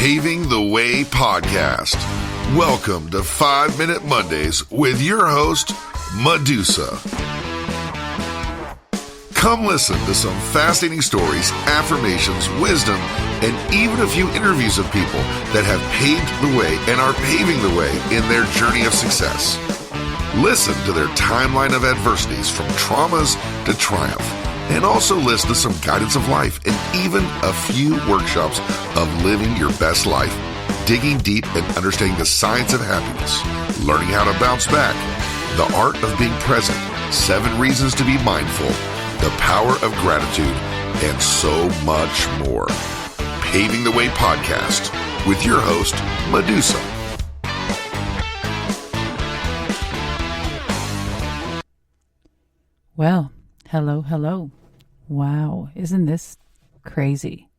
Paving the Way podcast. Welcome to 5 Minute Mondays with your host, Medusa. Come listen to some fascinating stories, affirmations, wisdom, and even a few interviews of people that have paved the way and are paving the way in their journey of success. Listen to their timeline of adversities from traumas to triumph, and also listen to some guidance of life and even a few workshops of living your best life, digging deep and understanding the science of happiness, learning how to bounce back, the art of being present, 7 reasons to be mindful, the power of gratitude, and so much more. Paving the Way podcast with your host, Medusa. Well, hello. Wow, isn't this crazy?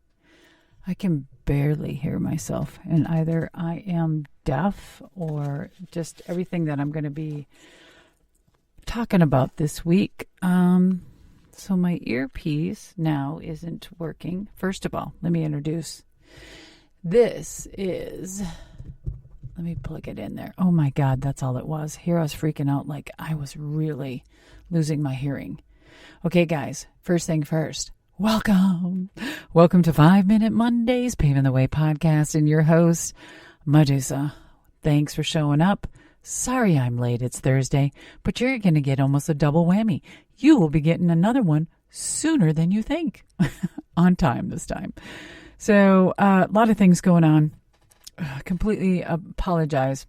I can barely hear myself, and either I am deaf or just everything that I'm going to be talking about this week. So my earpiece now isn't working. First of all, let me introduce. This is, let me plug it in there. Oh my God, that's all it was. Here I was freaking out like I was really losing my hearing. Okay, guys, first thing first, welcome. Welcome to 5 Minute Mondays, Paving the Way podcast, and your host, Medusa. Thanks for showing up. Sorry I'm late. It's Thursday, but you're going to get almost a double whammy. You will be getting another one sooner than you think. On time this time. So a lot of things going on. Completely apologize.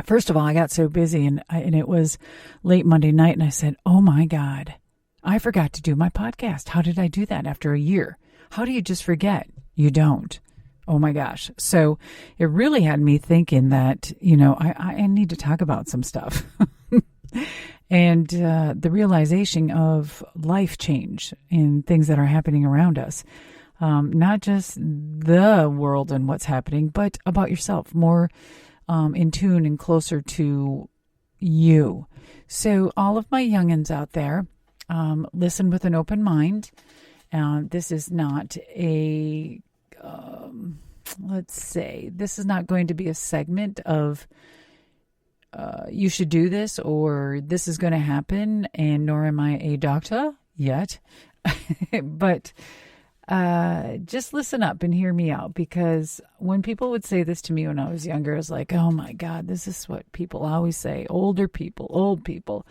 First of all, I got so busy and it was late Monday night and I said, oh my God, I forgot to do my podcast. How did I do that after a year? How do you just forget? You don't. Oh my gosh. So it really had me thinking that, I need to talk about some stuff. And the realization of life change and things that are happening around us. Not just the world and what's happening, but about yourself, more in tune and closer to you. So all of my youngins out there, listen with an open mind. This is not a, this is not going to be a segment of you should do this or this is going to happen, and nor am I a doctor yet. But just listen up and hear me out, because when people would say this to me when I was younger, I was like, oh my God, this is what people always say. Old people.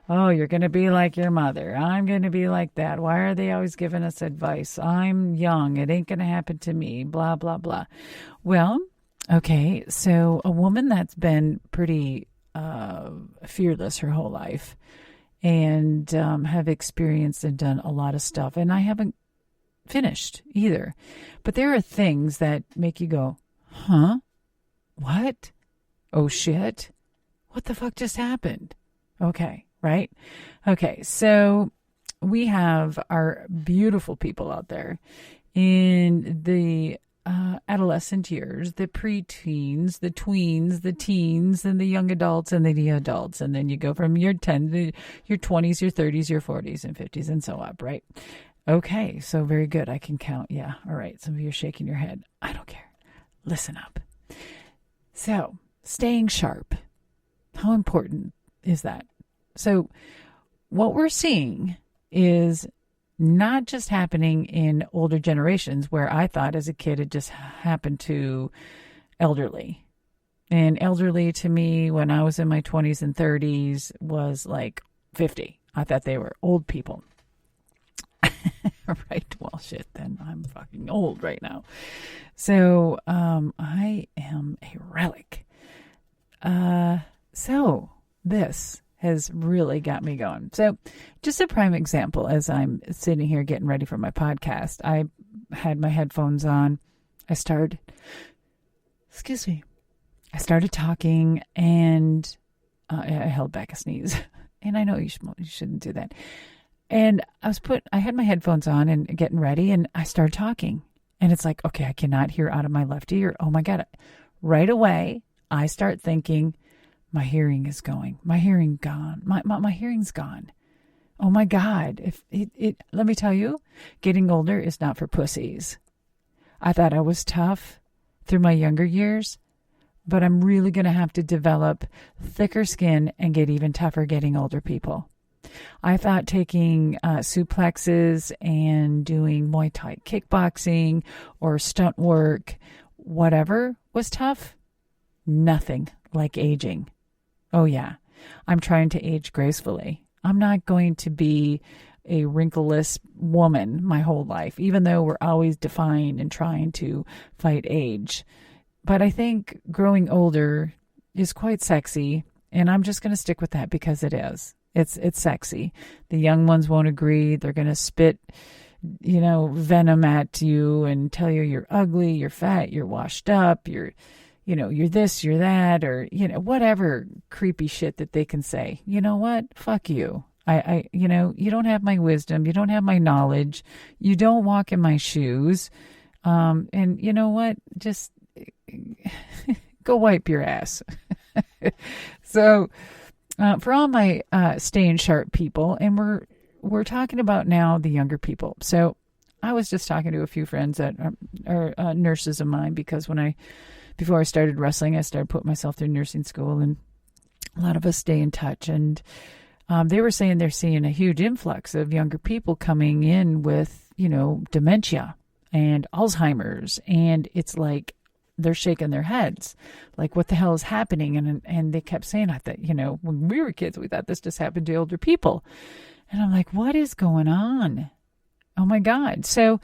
Oh, you're going to be like your mother. I'm going to be like that. Why are they always giving us advice? I'm young. It ain't going to happen to me. Blah, blah, blah. Well, okay. So a woman that's been pretty fearless her whole life and have experienced and done a lot of stuff. And I haven't finished either. But there are things that make you go, huh? What? Oh, shit. What the fuck just happened? Okay. Right? Okay, so we have our beautiful people out there in the adolescent years, the preteens, the tweens, the teens, and the young adults, and the adults. And then you go from your 10 to your 20s, your 30s, your 40s, and 50s, and so up, right? Okay, so very good. I can count. Yeah, all right. Some of you are shaking your head. I don't care. Listen up. So, staying sharp. How important is that? So what we're seeing is not just happening in older generations, where I thought as a kid it just happened to elderly. And elderly to me when I was in my 20s and 30s was like 50. I thought they were old people. Right? Well, shit, then I'm fucking old right now. So I am a relic. So this has really got me going. So just a prime example, as I'm sitting here getting ready for my podcast, I had my headphones on. I started talking and I held back a sneeze. And I know you shouldn't do that. And I had my headphones on and getting ready, and I started talking. And it's like, okay, I cannot hear out of my left ear. Oh my God. Right away, I start thinking, my hearing is going. My hearing gone. My hearing's gone. Oh my God. Let me tell you, getting older is not for pussies. I thought I was tough. through my younger years, but I'm really going to have to develop thicker skin and get even tougher getting older people. I thought taking suplexes and doing Muay Thai kickboxing or stunt work, whatever, was tough. Nothing like aging. Oh, yeah. I'm trying to age gracefully. I'm not going to be a wrinkleless woman my whole life, even though we're always defying and trying to fight age. But I think growing older is quite sexy, and I'm just going to stick with that because it is. It's sexy. The young ones won't agree. They're going to spit, venom at you and tell you you're ugly, you're fat, you're washed up, you're this, you're that, or, whatever creepy shit that they can say. You know what? Fuck you. You don't have my wisdom. You don't have my knowledge. You don't walk in my shoes. And you know what? Just go wipe your ass. So, for all my staying sharp people, and we're talking about now the younger people. So I was just talking to a few friends that are nurses of mine, because before I started wrestling, I started putting myself through nursing school, and a lot of us stay in touch. And they were saying they're seeing a huge influx of younger people coming in with, dementia and Alzheimer's, and it's like they're shaking their heads, like, what the hell is happening? And they kept saying, I thought, when we were kids, we thought this just happened to older people. And I'm like, what is going on? Oh my God. So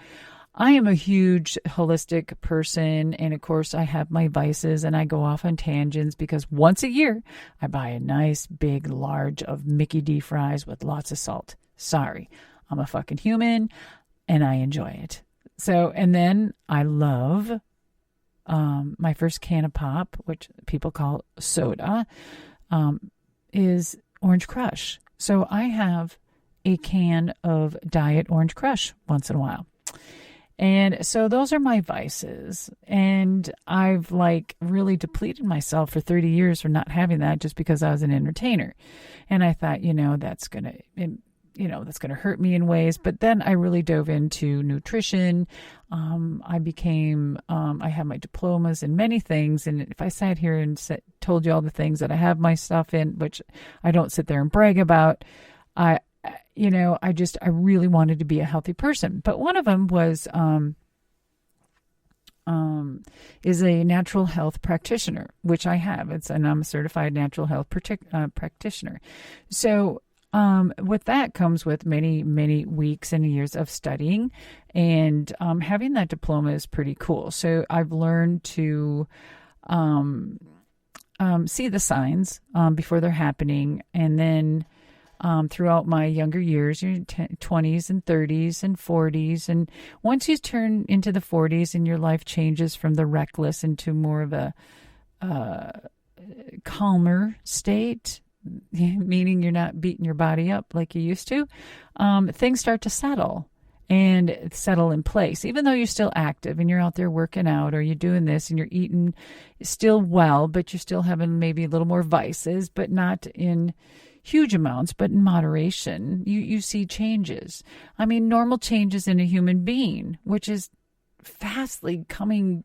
I am a huge holistic person. And of course I have my vices and I go off on tangents, because once a year I buy a nice big large of Mickey D fries with lots of salt. Sorry, I'm a fucking human and I enjoy it. So, and then I love my first can of pop, which people call soda, is Orange Crush. So I have a can of Diet Orange Crush once in a while. And so those are my vices. And I've really depleted myself for 30 years for not having that, just because I was an entertainer. And I thought, that's going to hurt me in ways. But then I really dove into nutrition. I have my diplomas in many things. And if I sat here and told you all the things that I have my stuff in, which I don't sit there and brag about, I really wanted to be a healthy person. But one of them was, is a natural health practitioner, which I have. And I'm a certified natural health practitioner. So, with that comes with many, many weeks and years of studying, and having that diploma is pretty cool. So I've learned to see the signs before they're happening, and then throughout my younger years, 20s and 30s and 40s, and once you turn into the 40s and your life changes from the reckless into more of a calmer state, meaning you're not beating your body up like you used to, things start to settle in place, even though you're still active and you're out there working out, or you're doing this and you're eating still well, but you're still having maybe a little more vices, but not in huge amounts, but in moderation. You see changes. I mean, normal changes in a human being, which is fastly coming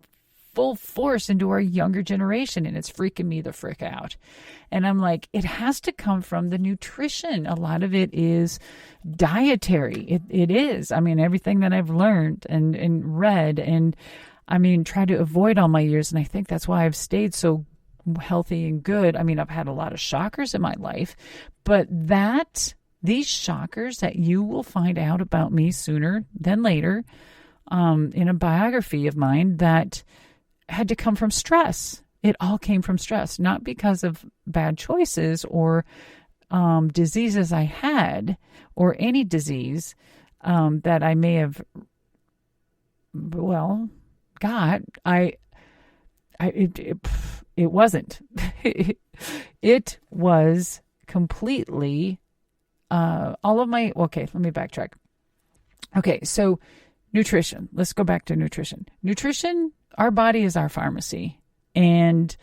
full force into our younger generation, and it's freaking me the frick out. And I'm like, it has to come from the nutrition. A lot of it is dietary. It is. I mean, everything that I've learned and read, and I mean, try to avoid all my years. And I think that's why I've stayed so healthy and good. I mean, I've had a lot of shockers in my life, but these shockers that you will find out about me sooner than later, in a biography of mine, that had to come from stress. It all came from stress, not because of bad choices or diseases I had, or any disease that I may have, got. It wasn't. It was completely all of my. Okay, let me backtrack. Okay, so nutrition. Let's go back to nutrition. Nutrition. Our body is our pharmacy. And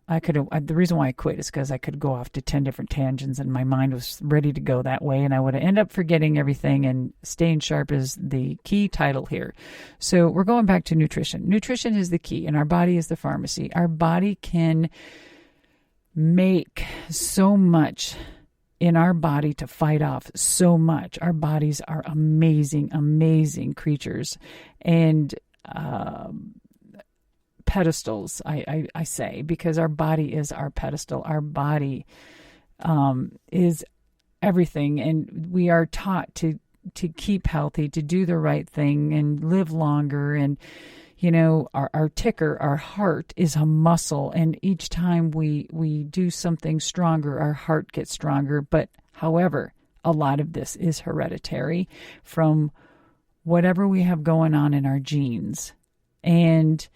the reason why I quit is because I could go off to 10 different tangents and my mind was ready to go that way and I would end up forgetting everything, and staying sharp is the key title here. So we're going back to nutrition. Nutrition is the key and our body is the pharmacy. Our body can make so much in our body to fight off so much. Our bodies are amazing, amazing creatures. And, pedestals, I say, because our body is our pedestal. Our body is everything, and we are taught to keep healthy, to do the right thing, and live longer. And our ticker, our heart, is a muscle, and each time we do something stronger, our heart gets stronger. But however, a lot of this is hereditary from whatever we have going on in our genes. And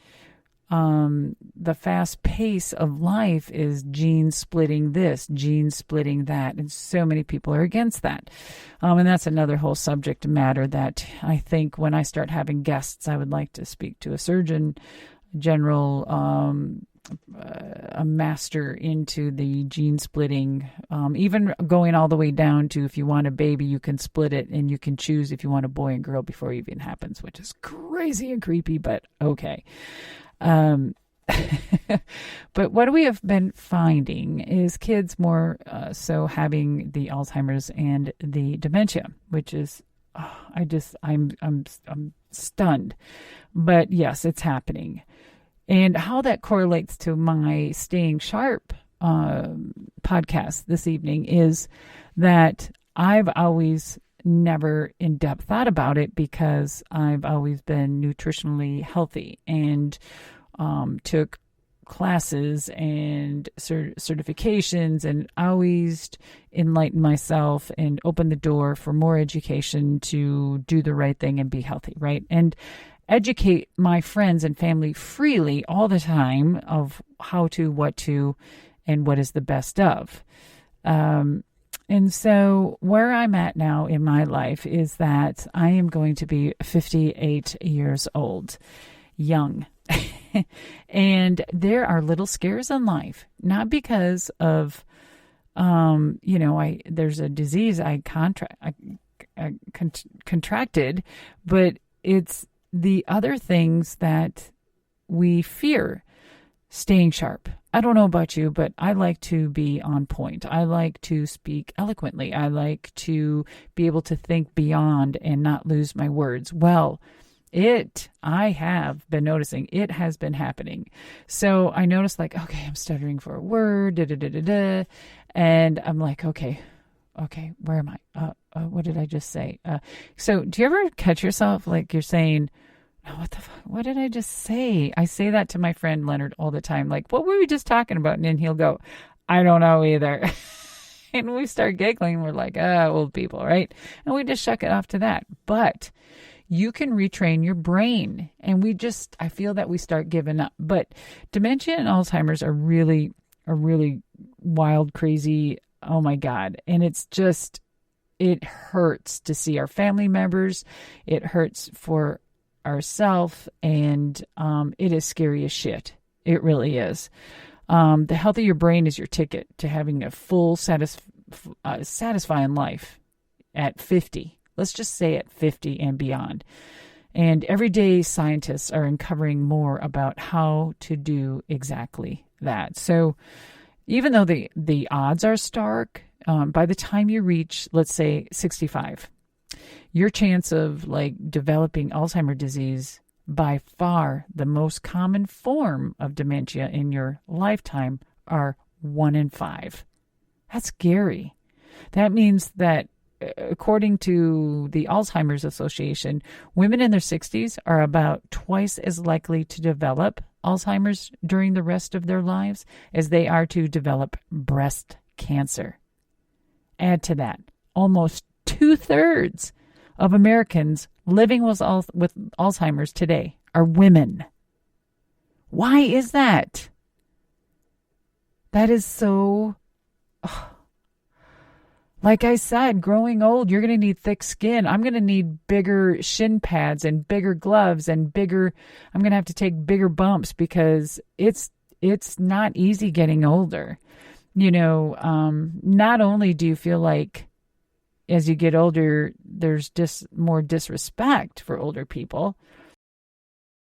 the fast pace of life is gene splitting this, gene splitting that. And so many people are against that. And that's another whole subject matter that I think when I start having guests, I would like to speak to a surgeon general, a master into the gene splitting, even going all the way down to if you want a baby, you can split it and you can choose if you want a boy and girl before it even happens, which is crazy and creepy, but okay. But what we have been finding is kids more so having the Alzheimer's and the dementia, which is, I'm stunned. But yes, it's happening. And how that correlates to my Staying Sharp podcast this evening is that I've always never in depth thought about it because I've always been nutritionally healthy and took classes and certifications and always enlightened myself and opened the door for more education to do the right thing and be healthy, right? And educate my friends and family freely all the time of how to, what to, and what is the best of. And so where I'm at now in my life is that I am going to be 58 years old, young. And there are little scares in life, not because of, there's a disease I contracted, but it's the other things that we fear. Staying sharp. I don't know about you, but I like to be on point. I like to speak eloquently. I like to be able to think beyond and not lose my words. Well, I have been noticing it has been happening. So I noticed okay, I'm stuttering for a word, and I'm like, okay, where am I? What did I just say? So do you ever catch yourself you're saying, oh, what the fuck? What did I just say? I say that to my friend Leonard all the time. What were we just talking about? And then he'll go, I don't know either. And we start giggling. We're like, old people, right? And we just shuck it off to that. But you can retrain your brain. And I feel that we start giving up. But dementia and Alzheimer's are really wild, crazy. Oh my God. And it hurts to see our family members. It hurts for ourselves, and it is scary as shit. It really is. The health of your brain is your ticket to having a full satisfying life at 50. Let's just say at 50 and beyond. And every day scientists are uncovering more about how to do exactly that. So even though the odds are stark, by the time you reach, let's say, 65, your chance of developing Alzheimer's disease, by far the most common form of dementia in your lifetime, are 1 in 5. That's scary. That means that according to the Alzheimer's Association, women in their 60s are about twice as likely to develop Alzheimer's during the rest of their lives as they are to develop breast cancer. Add to that, almost 2/3 of Americans living with Alzheimer's today are women. Why is that? That is so... Like I said, growing old, you're going to need thick skin. I'm going to need bigger shin pads and bigger gloves and I'm going to have to take bigger bumps because it's it's not easy getting older. Not only do you feel like as you get older, there's just more disrespect for older people,